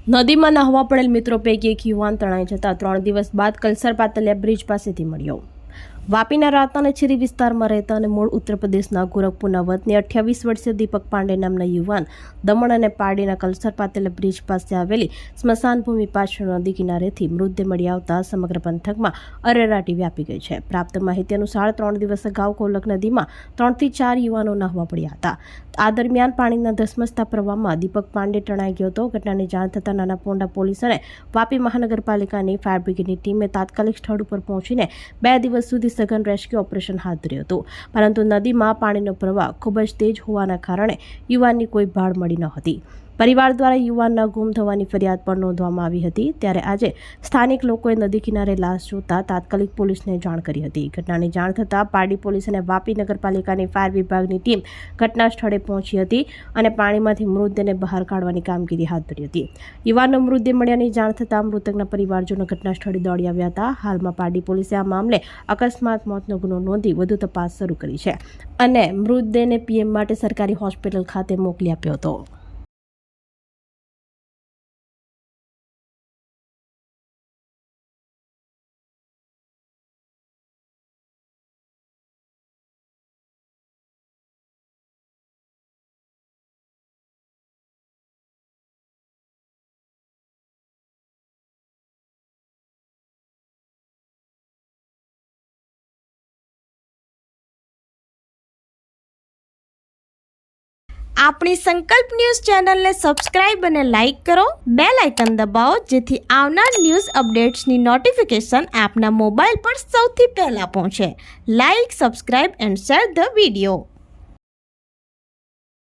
નદીમાં નહાવા પડેલ મિત્રો પૈકી એક યુવાન તણાઈ જતા 3 દિવસ બાદ કલસર પાતલિયા બ્રિજ પાસેથી મળ્યો। વાપીના રાતાને છીરી વિસ્તારમાં રહેતા અને મૂળ ઉત્તર પ્રદેશના ગોરખપુરના વતની 28 વર્ષીય દીપક પાંડે નામના યુવાન દમણ અને પારડીના કલસર પાતલિયા બ્રિજ પાસે આવેલી સ્મશાન ભૂમિ પાછળ નદી કિનારેથી મૃતદેહ મળી આવતા સમગ્ર પંથકમાં અરેરાટી વ્યાપી ગઈ છે। પ્રાપ્ત માહિતી અનુસાર 3 દિવસ અગાઉ કોલક નદીમાં 3 થી 4 યુવાનો નહાવા પડ્યા હતા। આ દરમિયાન પાણીના ધસમસતા પ્રવાહમાં દીપક પાંડે તણાઈ ગયો હતો। ઘટનાની જાણ થતાં નાના પોંડા પોલીસ અને વાપી મહાનગરપાલિકાની ફાયર બ્રિગેડની ટીમે તાત્કાલિક સ્થળ ઉપર પહોંચીને 2 દિવસ સુધી સઘન રેસ્ક્યુ ઓપરેશન હાથ ધર્યું હતું, પરંતુ નદીમાં પાણીનો પ્રવાહ ખૂબ જ તેજ હોવાના કારણે યુવાનની કોઈ ભાળ મળી ન હતી। પરિવાર દ્વારા યુવાનના ગુમ થવાની ફરિયાદ પણ નોંધવામાં આવી હતી। ત્યારે આજે સ્થાનિક લોકોએ નદી કિનારે લાશ જોતા તાત્કાલિક પોલીસને જાણ કરી હતી। ઘટનાની જાણ થતાં પારડી પોલીસ અને વાપી નગરપાલિકાની ફાયર વિભાગની ટીમ ઘટના સ્થળે પહોંચી હતી અને પાણીમાંથી મૃતદેહને બહાર કાઢવાની કામગીરી હાથ ધરી હતી। યુવાનનો મૃતદેહ મળ્યાની જાણ થતાં મૃતકના પરિવારજનો ઘટના સ્થળે દોડી આવ્યા હતા। હાલમાં પારડી પોલીસે આ મામલે અકસ્માત મોતનો ગુનો નોંધી વધુ તપાસ શરૂ કરી છે અને મૃતદેહને પીએમ માટે સરકારી હોસ્પિટલ ખાતે મોકલી આપ્યો હતો। આપણી સંકલ્પ ન્યૂઝ ચેનલને સબસ્ક્રાઇબ અને લાઇક કરો, બેલ આઇકન દબાવો જેથી આવનાર ન્યૂઝ અપડેટ્સની નોટિફિકેશન આપના મોબાઈલ પર સૌથી પહેલા પહોંચે। Like, subscribe and share the video.